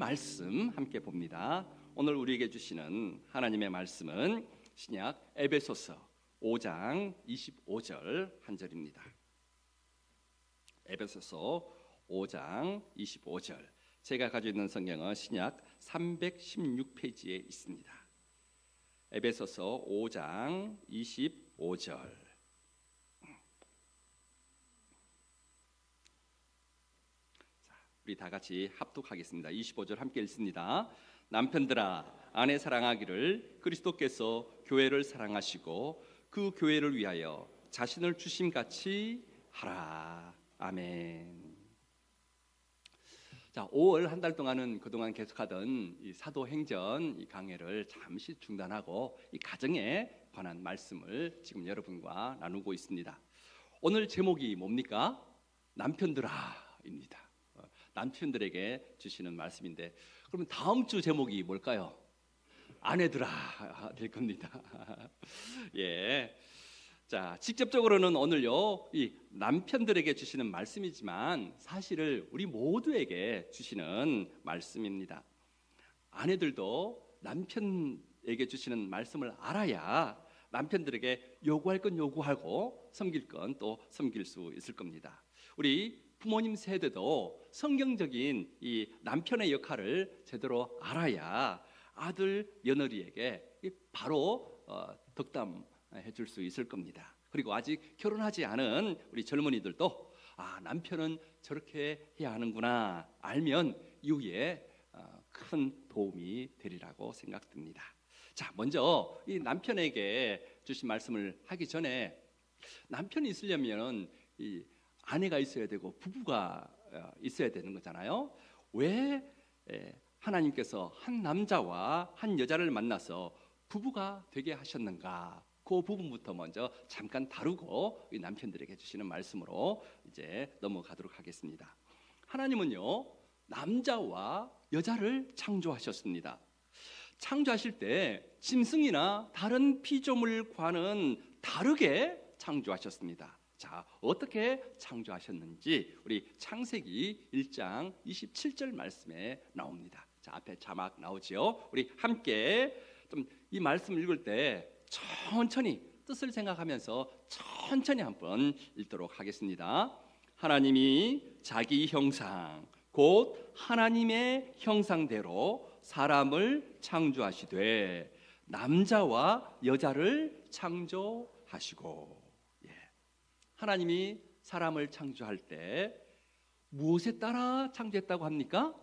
말씀 함께 봅니다. 오늘 우리에게 주시는 하나님의 말씀은 신약 에베소서 5장 25절 한 절입니다. 에베소서 5장 25절. 제가 가지고 있는 성경은 신약 316페이지에 있습니다. 에베소서 5장 25절. 우리 다 같이 합독하겠습니다. 25절 함께 읽습니다. 남편들아, 아내 사랑하기를 그리스도께서 교회를 사랑하시고 그 교회를 위하여 자신을 주심같이 하라. 아멘. 자, 5월 한 달 동안은 그동안 계속하던 이 사도행전 이 강해를 잠시 중단하고 이 가정에 관한 말씀을 지금 여러분과 나누고 있습니다. 오늘 제목이 뭡니까? 남편들아입니다. 남편들에게 주시는 말씀인데, 그러면 다음 주 제목이 뭘까요? 아내들아 될 겁니다. 예. 자, 직접적으로는 오늘요 이 남편들에게 주시는 말씀이지만 사실을 우리 모두에게 주시는 말씀입니다. 아내들도 남편에게 주시는 말씀을 알아야 남편들에게 요구할 건 요구하고 섬길 건 또 섬길 수 있을 겁니다. 우리 부모님 세대도 성경적인 이 남편의 역할을 제대로 알아야 아들 며느리에게 바로 덕담해 줄 수 있을 겁니다. 그리고 아직 결혼하지 않은 우리 젊은이들도 남편은 저렇게 해야 하는구나 알면 이후에 큰 도움이 되리라고 생각됩니다. 자, 먼저 이 남편에게 주신 말씀을 하기 전에, 남편이 있으려면 이 아내가 있어야 되고 부부가 있어야 되는 거잖아요. 왜 하나님께서 한 남자와 한 여자를 만나서 부부가 되게 하셨는가? 그 부분부터 먼저 잠깐 다루고 이 남편들에게 주시는 말씀으로 이제 넘어가도록 하겠습니다. 하나님은요 남자와 여자를 창조하셨습니다. 창조하실 때 짐승이나 다른 피조물과는 다르게 창조하셨습니다. 자, 어떻게 창조하셨는지 우리 창세기 1장 27절 말씀에 나옵니다. 자, 앞에 자막 나오지요. 우리 함께 좀 이 말씀 읽을 때 천천히 뜻을 생각하면서 천천히 한번 읽도록 하겠습니다. 하나님이 자기 형상 곧 하나님의 형상대로 사람을 창조하시되 남자와 여자를 창조하시고. 하나님이 사람을 창조할 때 무엇에 따라 창조했다고 합니까?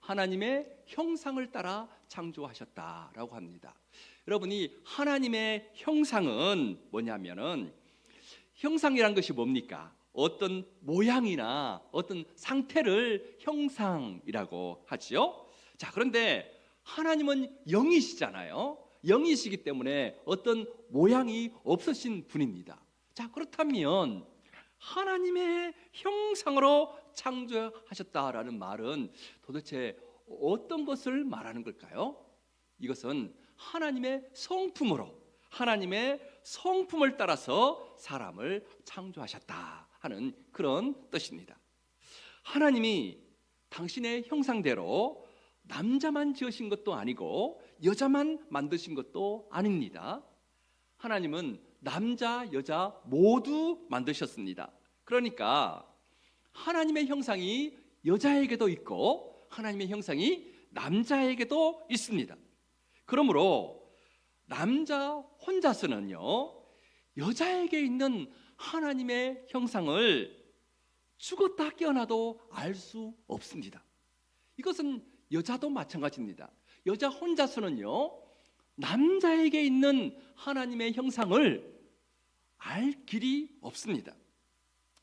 하나님의 형상을 따라 창조하셨다라고 합니다. 여러분이 하나님의 형상은 뭐냐면은, 형상이란 것이 뭡니까? 어떤 모양이나 어떤 상태를 형상이라고 하지요. 자, 그런데 하나님은 영이시잖아요. 영이시기 때문에 어떤 모양이 없으신 분입니다. 자, 그렇다면 하나님의 형상으로 창조하셨다라는 말은 도대체 어떤 것을 말하는 걸까요? 이것은 하나님의 성품으로, 하나님의 성품을 따라서 사람을 창조하셨다 하는 그런 뜻입니다. 하나님이 당신의 형상대로 남자만 지으신 것도 아니고 여자만 만드신 것도 아닙니다. 하나님은 남자, 여자 모두 만드셨습니다. 그러니까 하나님의 형상이 여자에게도 있고 하나님의 형상이 남자에게도 있습니다. 그러므로 남자 혼자서는요 여자에게 있는 하나님의 형상을 죽었다 깨어나도 알 수 없습니다. 이것은 여자도 마찬가지입니다. 여자 혼자서는요 남자에게 있는 하나님의 형상을 알 길이 없습니다.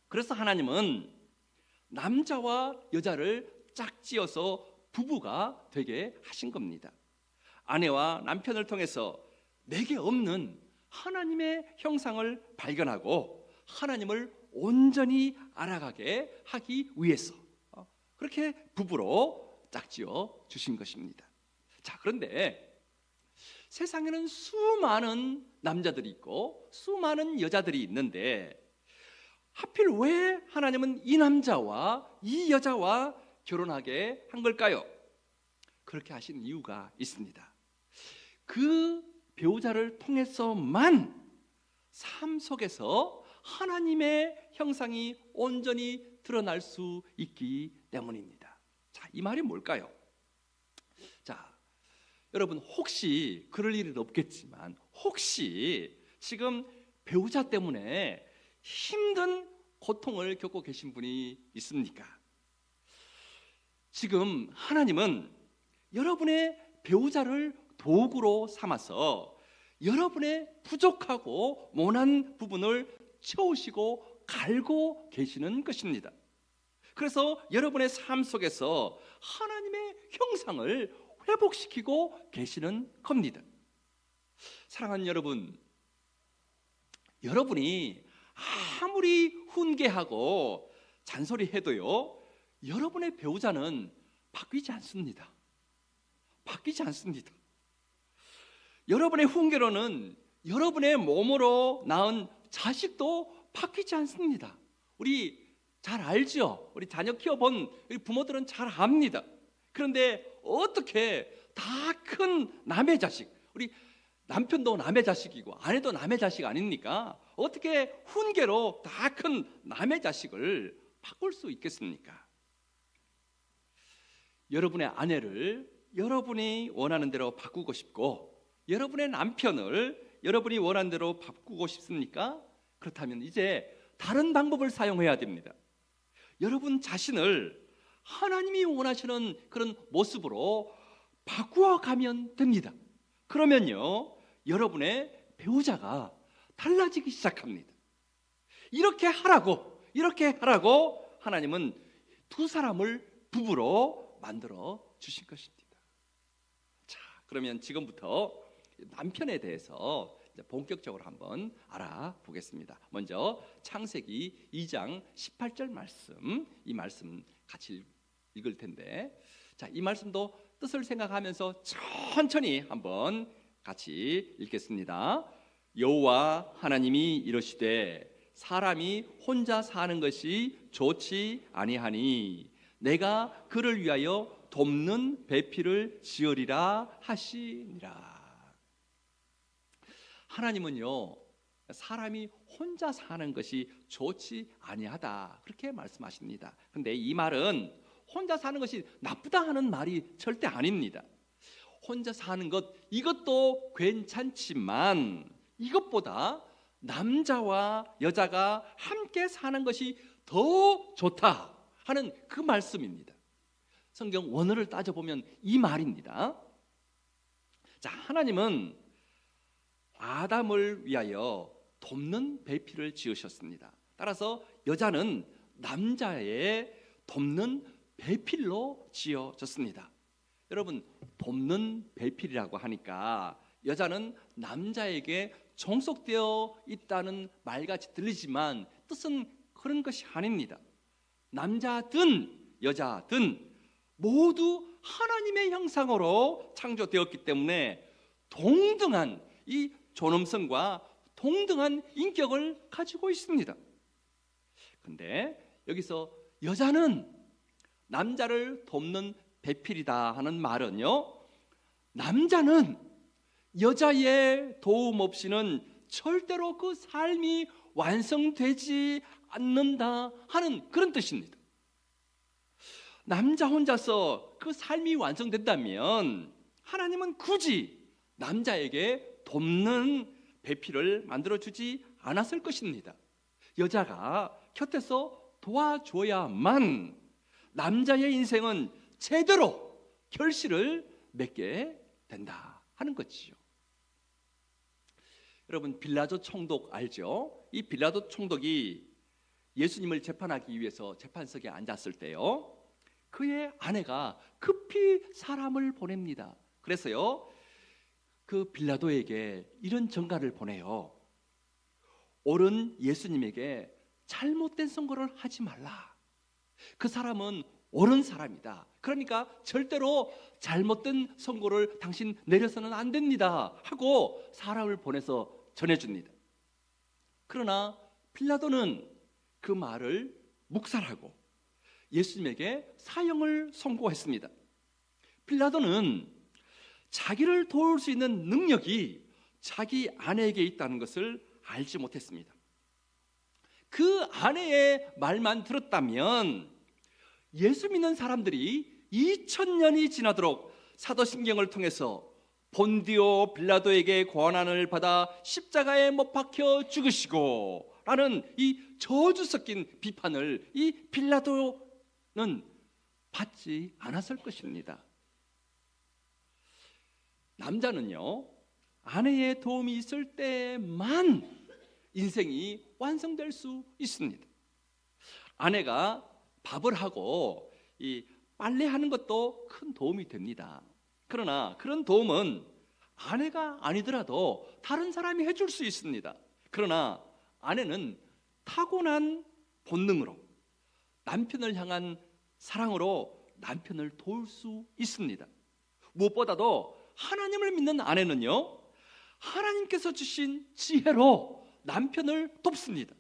그래서 하나님은 남자와 여자를 짝지어서 부부가 되게 하신 겁니다. 아내와 남편을 통해서 내게 없는 하나님의 형상을 발견하고 하나님을 온전히 알아가게 하기 위해서 그렇게 부부로 짝지어 주신 것입니다. 자, 그런데 세상에는 수많은 남자들이 있고 수많은 여자들이 있는데 하필 왜 하나님은 이 남자와 이 여자와 결혼하게 한 걸까요? 그렇게 하신 이유가 있습니다. 그 배우자를 통해서만 삶 속에서 하나님의 형상이 온전히 드러날 수 있기 때문입니다. 자, 이 말이 뭘까요? 자, 여러분 혹시 그럴 일은 없겠지만 혹시 지금 배우자 때문에 힘든 고통을 겪고 계신 분이 있습니까? 지금 하나님은 여러분의 배우자를 도구로 삼아서 여러분의 부족하고 모난 부분을 채우시고 갈고 계시는 것입니다. 그래서 여러분의 삶 속에서 하나님의 형상을 회복시키고 계시는 겁니다. 사랑하는 여러분, 여러분이 아무리 훈계하고 잔소리해도요, 여러분의 배우자는 바뀌지 않습니다. 바뀌지 않습니다. 여러분의 훈계로는 여러분의 몸으로 낳은 자식도 바뀌지 않습니다. 우리 잘 알죠? 우리 자녀 키워본 우리 부모들은 잘 압니다. 그런데 어떻게 다 큰 남의 자식, 우리 남편도 남의 자식이고 아내도 남의 자식 아닙니까? 어떻게 훈계로 다 큰 남의 자식을 바꿀 수 있겠습니까? 여러분의 아내를 여러분이 원하는 대로 바꾸고 싶고 여러분의 남편을 여러분이 원하는 대로 바꾸고 싶습니까? 그렇다면 이제 다른 방법을 사용해야 됩니다. 여러분 자신을 하나님이 원하시는 그런 모습으로 바꾸어 가면 됩니다. 그러면요, 여러분의 배우자가 달라지기 시작합니다. 이렇게 하라고 하나님은 두 사람을 부부로 만들어 주신 것입니다. 자, 그러면 지금부터 남편에 대해서 본격적으로 한번 알아보겠습니다. 먼저 창세기 2장 18절 말씀, 이 말씀 같이 읽을 텐데, 자, 이 말씀도 뜻을 생각하면서 천천히 한번 같이 읽겠습니다. 여호와 하나님이 이르시되 사람이 혼자 사는 것이 좋지 아니하니 내가 그를 위하여 돕는 배필을 지으리라 하시니라. 하나님은요, 사람이 혼자 사는 것이 좋지 아니하다 그렇게 말씀하십니다. 근데 이 말은 혼자 사는 것이 나쁘다 하는 말이 절대 아닙니다. 혼자 사는 것 이것도 괜찮지만 이것보다 남자와 여자가 함께 사는 것이 더 좋다 하는 그 말씀입니다. 성경 원어를 따져보면 이 말입니다. 자, 하나님은 아담을 위하여 돕는 배필을 지으셨습니다. 따라서 여자는 남자의 돕는 배필로 지어졌습니다. 여러분, 돕는 배필이라고 하니까 여자는 남자에게 종속되어 있다는 말같이 들리지만 뜻은 그런 것이 아닙니다. 남자든 여자든 모두 하나님의 형상으로 창조되었기 때문에 동등한 이 존엄성과 동등한 인격을 가지고 있습니다. 그런데 여기서 여자는 남자를 돕는 배필이다 하는 말은요, 남자는 여자의 도움 없이는 절대로 그 삶이 완성되지 않는다 하는 그런 뜻입니다. 남자 혼자서 그 삶이 완성된다면 하나님은 굳이 남자에게 돕는 배필을 만들어주지 않았을 것입니다. 여자가 곁에서 도와줘야만 남자의 인생은 제대로 결실을 맺게 된다 하는 것이죠. 여러분, 빌라도 총독 알죠? 이 빌라도 총독이 예수님을 재판하기 위해서 재판석에 앉았을 때요, 그의 아내가 급히 사람을 보냅니다. 그래서요, 그 빌라도에게 이런 전가를 보내요. 옳은 예수님에게 잘못된 선고를 하지 말라. 그 사람은 옳은 사람이다. 그러니까 절대로 잘못된 선고를 당신 내려서는 안 됩니다 하고 사람을 보내서 전해줍니다. 그러나 빌라도는 그 말을 묵살하고 예수님에게 사형을 선고했습니다. 빌라도는 자기를 도울 수 있는 능력이 자기 아내에게 있다는 것을 알지 못했습니다. 그 아내의 말만 들었다면 예수 믿는 사람들이 2000년이 지나도록 사도신경을 통해서 본디오 빌라도에게 고난을 받아 십자가에 못 박혀 죽으시고 라는 이 저주 섞인 비판을 이 빌라도는 받지 않았을 것입니다. 남자는요, 아내의 도움이 있을 때만 인생이 완성될 수 있습니다. 아내가 밥을 하고 이 빨래하는 것도 큰 도움이 됩니다. 그러나 그런 도움은 아내가 아니더라도 다른 사람이 해줄 수 있습니다. 그러나 아내는 타고난 본능으로, 남편을 향한 사랑으로 남편을 도울 수 있습니다. 무엇보다도 하나님을 믿는 아내는요, 하나님께서 주신 지혜로 남편을 돕습니다.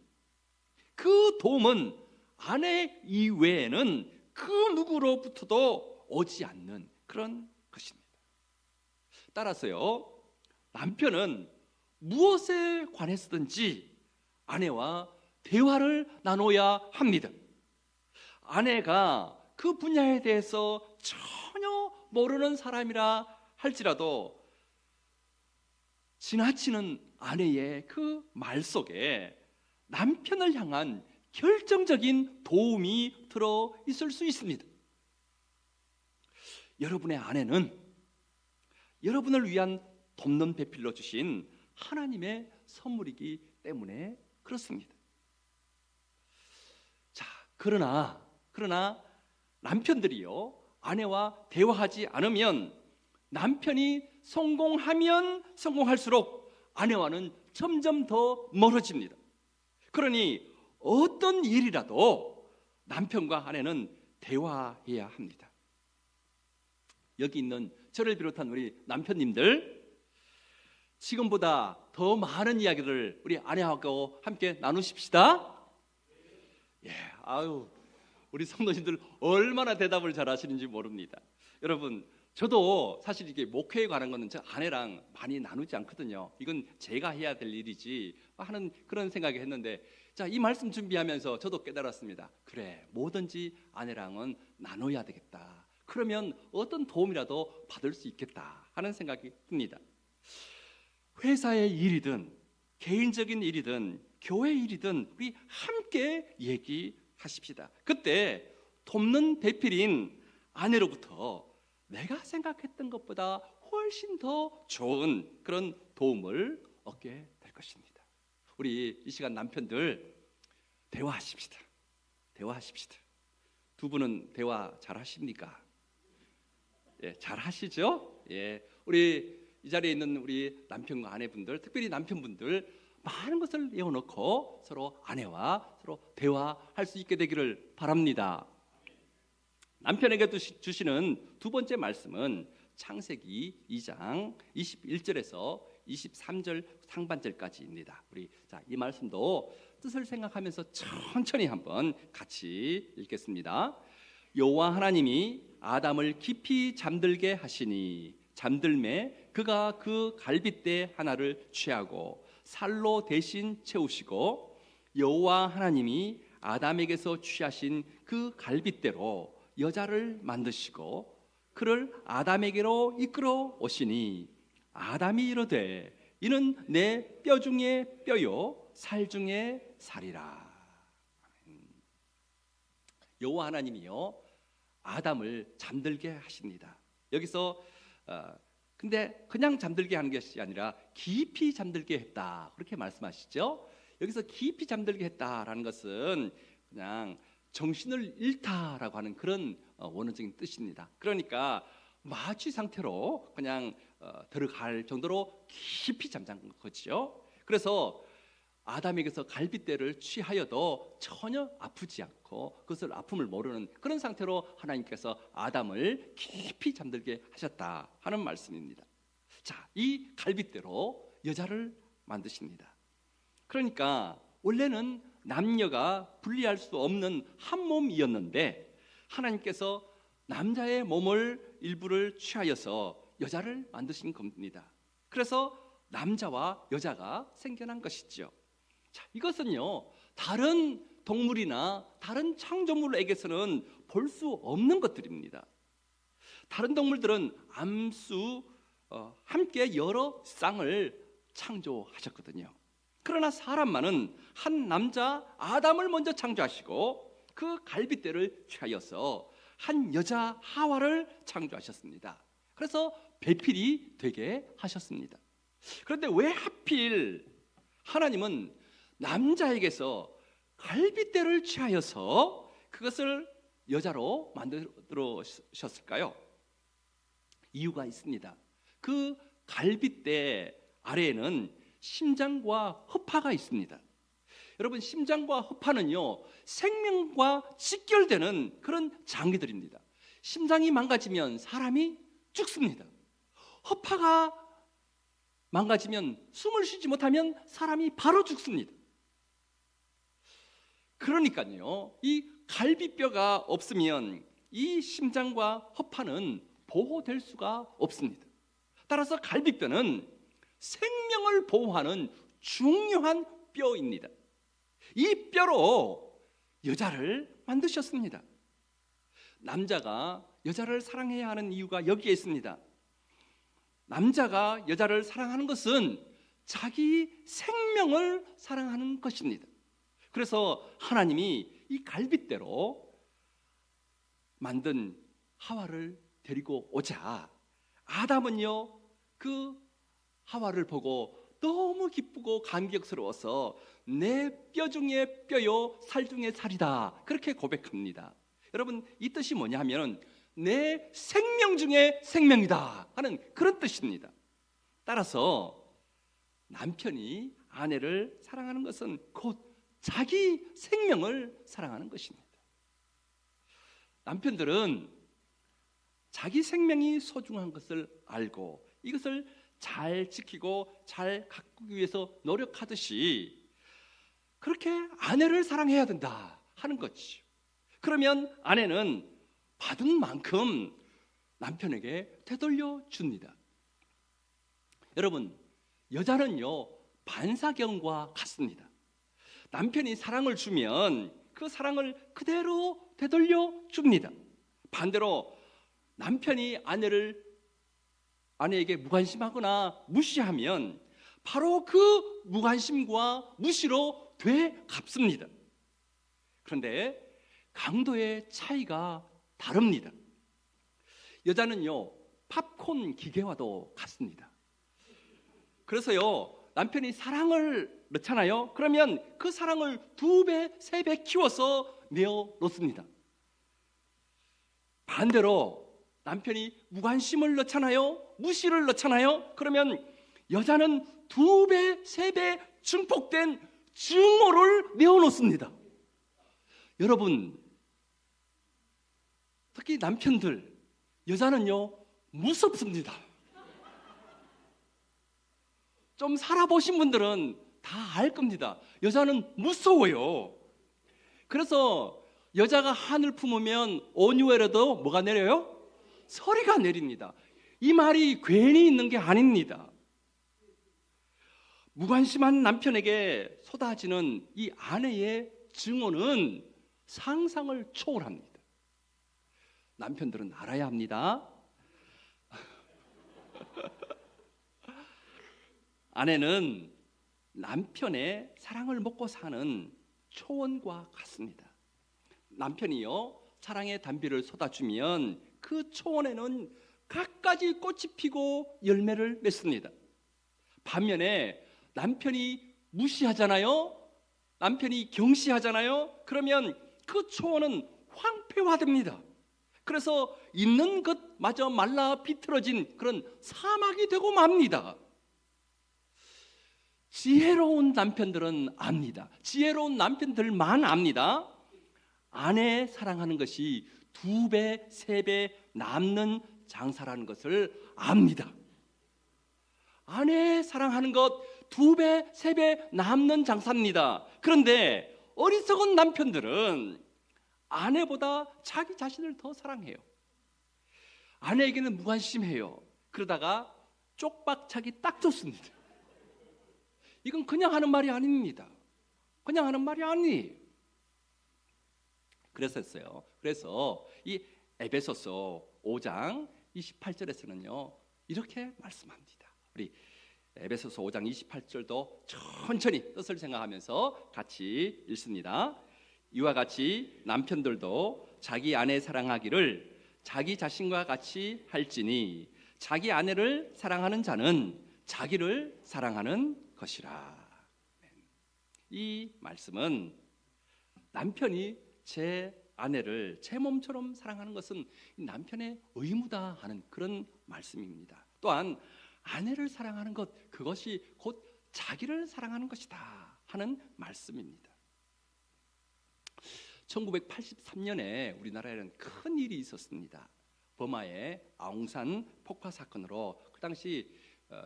그 도움은 아내 이외에는 그 누구로부터도 오지 않는 그런 것입니다. 따라서요, 남편은 무엇에 관해서든지 아내와 대화를 나눠야 합니다. 아내가 그 분야에 대해서 전혀 모르는 사람이라 할지라도 지나치는 아내의 그 말 속에 남편을 향한 결정적인 도움이 들어 있을 수 있습니다. 여러분의 아내는 여러분을 위한 돕는 배필로 주신 하나님의 선물이기 때문에 그렇습니다. 자, 그러나 남편들이요, 아내와 대화하지 않으면 남편이 성공하면 성공할수록 아내와는 점점 더 멀어집니다. 그러니 어떤 일이라도 남편과 아내는 대화해야 합니다. 여기 있는 저를 비롯한 우리 남편님들, 지금보다 더 많은 이야기를 우리 아내하고 함께 나누십시다. 예, 우리 성도님들 얼마나 대답을 잘하시는지 모릅니다. 여러분, 저도 사실 이게 목회에 관한 거는 저 아내랑 많이 나누지 않거든요. 이건 제가 해야 될 일이지 하는 그런 생각이 했는데, 자, 이 말씀 준비하면서 저도 깨달았습니다. 그래, 뭐든지 아내랑은 나눠야 되겠다. 그러면 어떤 도움이라도 받을 수 있겠다 하는 생각이 듭니다. 회사의 일이든 개인적인 일이든 교회 일이든 우리 함께 얘기하십시다. 그때 돕는 배필인 아내로부터 내가 생각했던 것보다 훨씬 더 좋은 그런 도움을 얻게 될 것입니다. 우리 이 시간 남편들 대화하십시다. 두 분은 대화 잘 하십니까? 예, 잘 하시죠? 예, 우리 이 자리에 있는 우리 남편과 아내분들, 특별히 남편분들 많은 것을 외워놓고 서로 아내와 서로 대화할 수 있게 되기를 바랍니다. 남편에게 주시는 두 번째 말씀은 창세기 2장 21절에서 23절 상반절까지입니다. 우리 이 말씀도 뜻을 생각하면서 천천히 한번 같이 읽겠습니다. 여호와 하나님이 아담을 깊이 잠들게 하시니 잠들매 그가 그 갈빗대 하나를 취하고 살로 대신 채우시고 여호와 하나님이 아담에게서 취하신 그 갈빗대로 여자를 만드시고 그를 아담에게로 이끌어 오시니 아담이 이르되 이는 내 뼈 중에 뼈요 살 중에 살이라. 여호와 하나님이요 아담을 잠들게 하십니다. 여기서 근데 그냥 잠들게 하는 것이 아니라 깊이 잠들게 했다 그렇게 말씀하시죠. 여기서 깊이 잠들게 했다라는 것은 그냥 정신을 잃다라고 하는 그런 원어적인 뜻입니다. 그러니까 마취 상태로 그냥 들어갈 정도로 깊이 잠잔 거죠. 그래서 아담에게서 갈빗대를 취하여도 전혀 아프지 않고 그것을 아픔을 모르는 그런 상태로 하나님께서 아담을 깊이 잠들게 하셨다 하는 말씀입니다. 자, 이 갈빗대로 여자를 만드십니다. 그러니까 원래는 남녀가 분리할 수 없는 한 몸이었는데 하나님께서 남자의 몸을 일부를 취하여서 여자를 만드신 겁니다. 그래서 남자와 여자가 생겨난 것이죠. 자, 이것은요, 다른 동물이나 다른 창조물에게서는 볼 수 없는 것들입니다. 다른 동물들은 암수 함께 여러 쌍을 창조하셨거든요. 그러나 사람만은 한 남자 아담을 먼저 창조하시고 그 갈빗대를 취하여서 한 여자 하와를 창조하셨습니다. 그래서 배필이 되게 하셨습니다. 그런데 왜 하필 하나님은 남자에게서 갈빗대를 취하여서 그것을 여자로 만들으셨을까요? 이유가 있습니다. 그 갈빗대 아래에는 심장과 허파가 있습니다. 여러분, 심장과 허파는요, 생명과 직결되는 그런 장기들입니다. 심장이 망가지면 사람이 죽습니다. 허파가 망가지면, 숨을 쉬지 못하면 사람이 바로 죽습니다. 그러니까요, 이 갈비뼈가 없으면 이 심장과 허파는 보호될 수가 없습니다. 따라서 갈비뼈는 생명을 보호하는 중요한 뼈입니다. 이 뼈로 여자를 만드셨습니다. 남자가 여자를 사랑해야 하는 이유가 여기에 있습니다. 남자가 여자를 사랑하는 것은 자기 생명을 사랑하는 것입니다. 그래서 하나님이 이 갈빗대로 만든 하와를 데리고 오자 아담은요, 그 하와를 보고 너무 기쁘고 감격스러워서 내 뼈 중에 뼈요 살 중에 살이다, 그렇게 고백합니다. 여러분, 이 뜻이 뭐냐 하면 내 생명 중에 생명이다 하는 그런 뜻입니다. 따라서 남편이 아내를 사랑하는 것은 곧 자기 생명을 사랑하는 것입니다. 남편들은 자기 생명이 소중한 것을 알고 이것을 잘 지키고 잘 가꾸기 위해서 노력하듯이 그렇게 아내를 사랑해야 된다 하는 거지. 그러면 아내는 받은 만큼 남편에게 되돌려 줍니다. 여러분, 여자는요, 반사경과 같습니다. 남편이 사랑을 주면 그 사랑을 그대로 되돌려 줍니다. 반대로 남편이 아내에게 무관심하거나 무시하면 바로 그 무관심과 무시로 되갚습니다. 그런데 강도의 차이가 다릅니다. 여자는요, 팝콘 기계와도 같습니다. 그래서요, 남편이 사랑을 넣잖아요. 그러면 그 사랑을 2배, 3배 키워서 내어 놓습니다. 반대로 남편이 무관심을 넣잖아요. 무시를 넣잖아요. 그러면 여자는 2배, 3배 증폭된 증오를 내어 놓습니다. 여러분, 특히 남편들, 여자는요, 무섭습니다. 좀 살아보신 분들은 다 알 겁니다. 여자는 무서워요. 그래서 여자가 한을 품으면 온유에라도 뭐가 내려요? 서리가 내립니다. 이 말이 괜히 있는 게 아닙니다. 무관심한 남편에게 쏟아지는 이 아내의 증오는 상상을 초월합니다. 남편들은 알아야 합니다. 아내는 남편의 사랑을 먹고 사는 초원과 같습니다. 남편이요, 사랑의 단비를 쏟아주면 그 초원에는 갖가지 꽃이 피고 열매를 맺습니다. 반면에 남편이 무시하잖아요. 남편이 경시하잖아요. 그러면 그 초원은 황폐화됩니다. 그래서 있는 것마저 말라 비틀어진 그런 사막이 되고 맙니다. 지혜로운 남편들은 압니다. 지혜로운 남편들만 압니다. 아내 사랑하는 것이 2배, 3배 남는 장사라는 것을 압니다. 아내 사랑하는 것 2배, 3배 남는 장사입니다. 그런데 어리석은 남편들은 아내보다 자기 자신을 더 사랑해요. 아내에게는 무관심해요. 그러다가 쪽박차기 딱 좋습니다. 이건 그냥 하는 말이 아닙니다. 그냥 하는 말이 아니에요. 그래서 이 에베소서 5장 28절에서는요 이렇게 말씀합니다. 우리 에베소서 5장 28절도 천천히 뜻을 생각하면서 같이 읽습니다. 이와 같이 남편들도 자기 아내 사랑하기를 자기 자신과 같이 할지니 자기 아내를 사랑하는 자는 자기를 사랑하는 것이라. 이 말씀은 남편이 제 아내를 제 몸처럼 사랑하는 것은 남편의 의무다 하는 그런 말씀입니다. 또한 아내를 사랑하는 것, 그것이 곧 자기를 사랑하는 것이다 하는 말씀입니다. 1983년에 우리나라에는 큰 일이 있었습니다. 버마의 아웅산 폭파 사건으로 그 당시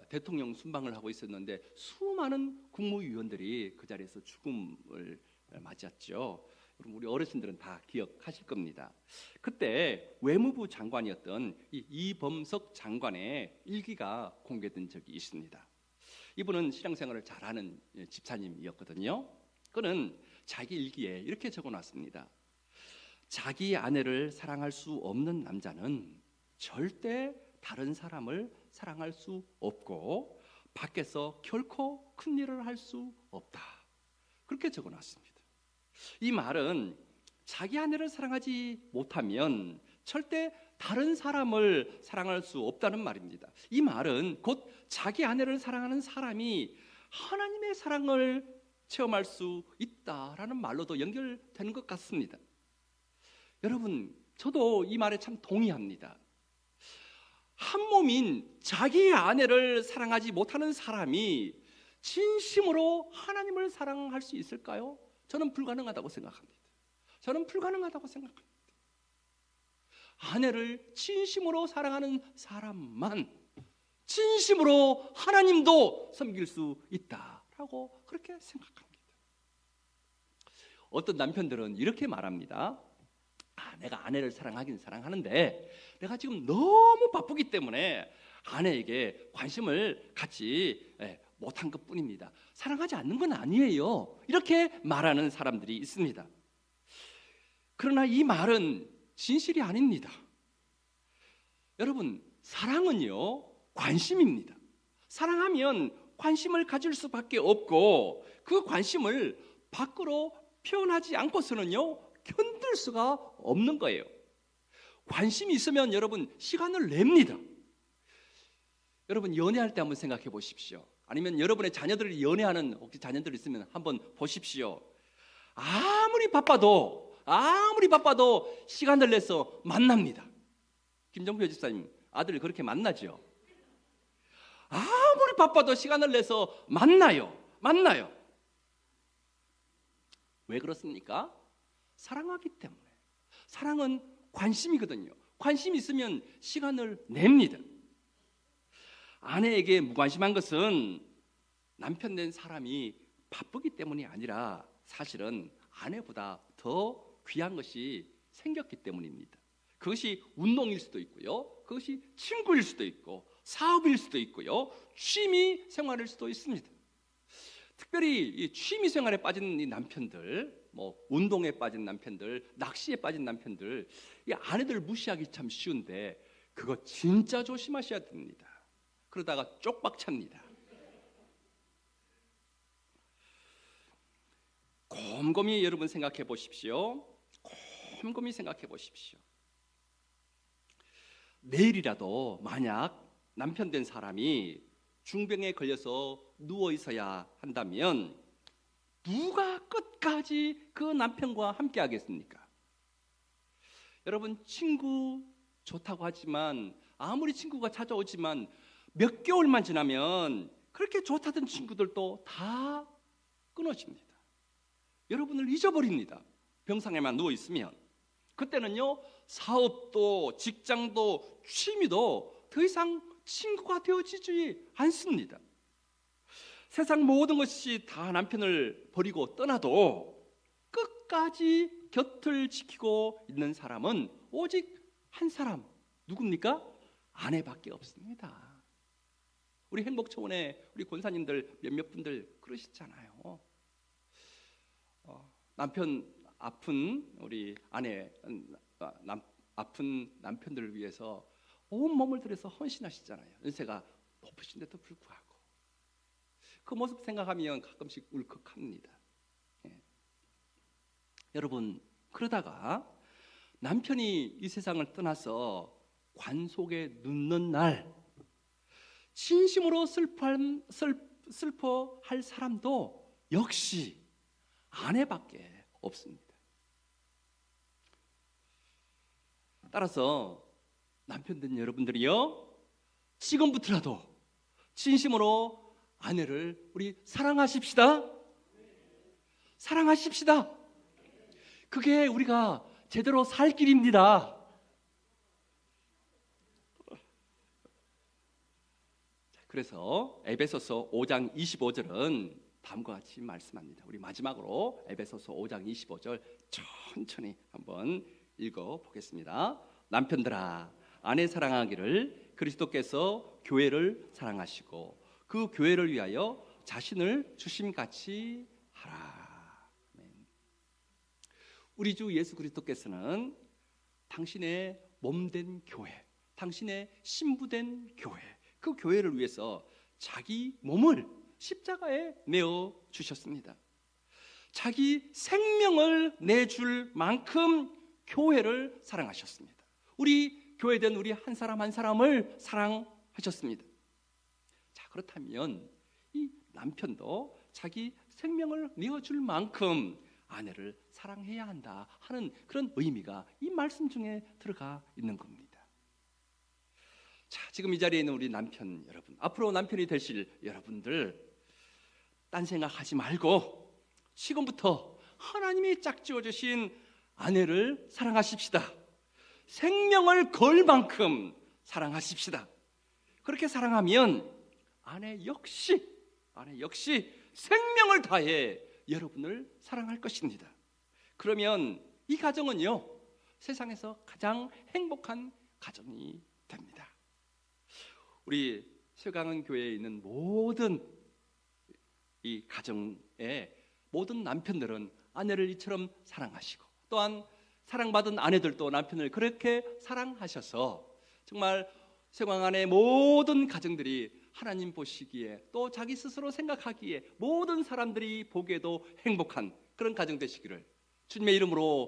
대통령 순방을 하고 있었는데 수많은 국무위원들이 그 자리에서 죽음을 맞았죠. 우리 어르신들은 다 기억하실 겁니다. 그때 외무부 장관이었던 이범석 장관의 일기가 공개된 적이 있습니다. 이분은 신앙생활을 잘하는 집사님이었거든요. 그는 자기 일기에 이렇게 적어놨습니다. 자기 아내를 사랑할 수 없는 남자는 절대 다른 사람을 사랑할 수 없고 밖에서 결코 큰 일을 할 수 없다. 그렇게 적어놨습니다. 이 말은 자기 아내를 사랑하지 못하면 절대 다른 사람을 사랑할 수 없다는 말입니다. 이 말은 곧 자기 아내를 사랑하는 사람이 하나님의 사랑을 체험할 수 있다라는 말로도 연결되는 것 같습니다. 여러분, 저도 이 말에 참 동의합니다. 한 몸인 자기 아내를 사랑하지 못하는 사람이 진심으로 하나님을 사랑할 수 있을까요? 저는 불가능하다고 생각합니다. 아내를 진심으로 사랑하는 사람만 진심으로 하나님도 섬길 수 있다라고 그렇게 생각합니다. 어떤 남편들은 이렇게 말합니다. 내가 아내를 사랑하긴 사랑하는데 내가 지금 너무 바쁘기 때문에 아내에게 관심을 갖지 못한 것뿐입니다. 사랑하지 않는 건 아니에요. 이렇게 말하는 사람들이 있습니다. 그러나 이 말은 진실이 아닙니다. 여러분, 사랑은요 관심입니다. 사랑하면 관심을 가질 수밖에 없고 그 관심을 밖으로 표현하지 않고서는요 견딜 수가 없는 거예요. 관심이 있으면 여러분 시간을 냅니다. 여러분 연애할 때 한번 생각해 보십시오. 아니면 여러분의 자녀들이 연애하는 혹시 자녀들 있으면 한번 보십시오. 아무리 바빠도 시간을 내서 만납니다. 김정표 집사님 아들 그렇게 만나죠? 아무리 바빠도 시간을 내서 만나요. 왜 그렇습니까? 사랑하기 때문에. 사랑은 관심이거든요. 관심이 있으면 시간을 냅니다. 아내에게 무관심한 것은 남편 된 사람이 바쁘기 때문이 아니라 사실은 아내보다 더 귀한 것이 생겼기 때문입니다. 그것이 운동일 수도 있고요. 그것이 친구일 수도 있고 사업일 수도 있고요. 취미 생활일 수도 있습니다. 특별히 이 취미 생활에 빠진 이 남편들, 운동에 빠진 남편들, 낚시에 빠진 남편들, 이 아내들 무시하기 참 쉬운데 그거 진짜 조심하셔야 됩니다. 그러다가 쪽박찹니다. 곰곰이 여러분 생각해 보십시오. 내일이라도 만약 남편 된 사람이 중병에 걸려서 누워 있어야 한다면 누가 끝까지 그 남편과 함께 하겠습니까? 여러분, 친구 좋다고 하지만 아무리 친구가 찾아오지만 몇 개월만 지나면 그렇게 좋다던 친구들도 다 끊어집니다. 여러분을 잊어버립니다. 병상에만 누워 있으면. 그때는요 사업도 직장도 취미도 더 이상 친구가 되어지지 않습니다. 세상 모든 것이 다 남편을 버리고 떠나도 끝까지 곁을 지키고 있는 사람은 오직 한 사람, 누굽니까? 아내밖에 없습니다. 우리 행복초원에 우리 권사님들 몇몇 분들 그러시잖아요. 남편 아픈 우리 아내, 아픈 남편들을 위해서 온 몸을 들여서 헌신하시잖아요. 연세가 높으신데도 불구하고 그 모습 생각하면 가끔씩 울컥합니다. 예. 여러분, 그러다가 남편이 이 세상을 떠나서 관속에 눕는 날 진심으로 슬퍼할 사람도 역시 아내밖에 없습니다. 따라서 남편들 여러분들이요, 지금부터라도 진심으로 아내를 우리 사랑하십시다. 사랑하십시다. 그게 우리가 제대로 살 길입니다. 그래서 에베소서 5장 25절은 다음과 같이 말씀합니다. 우리 마지막으로 에베소서 5장 25절 천천히 한번 읽어보겠습니다. 남편들아, 아내 사랑하기를 그리스도께서 교회를 사랑하시고 그 교회를 위하여 자신을 주심같이 하라. 아멘. 우리 주 예수 그리스도께서는 당신의 몸된 교회, 당신의 신부된 교회, 그 교회를 위해서 자기 몸을 십자가에 내어 주셨습니다. 자기 생명을 내줄 만큼 교회를 사랑하셨습니다. 우리 교회된 우리 한 사람 한 사람을 사랑하셨습니다. 자, 그렇다면 이 남편도 자기 생명을 내어줄 만큼 아내를 사랑해야 한다 하는 그런 의미가 이 말씀 중에 들어가 있는 겁니다. 자, 지금 이 자리에 있는 우리 남편 여러분, 앞으로 남편이 되실 여러분들, 딴 생각하지 말고 지금부터 하나님이 짝지어 주신 아내를 사랑하십시다. 생명을 걸 만큼 사랑하십시다. 그렇게 사랑하면 아내 역시 생명을 다해 여러분을 사랑할 것입니다. 그러면 이 가정은요, 세상에서 가장 행복한 가정이 됩니다. 우리 쇠강은 교회에 있는 모든 이 가정의 모든 남편들은 아내를 이처럼 사랑하시고, 또한 사랑받은 아내들도 남편을 그렇게 사랑하셔서 정말 쇠강 안의 모든 가정들이 하나님 보시기에, 또 자기 스스로 생각하기에 모든 사람들이 보기에도 행복한 그런 가정 되시기를 주님의 이름으로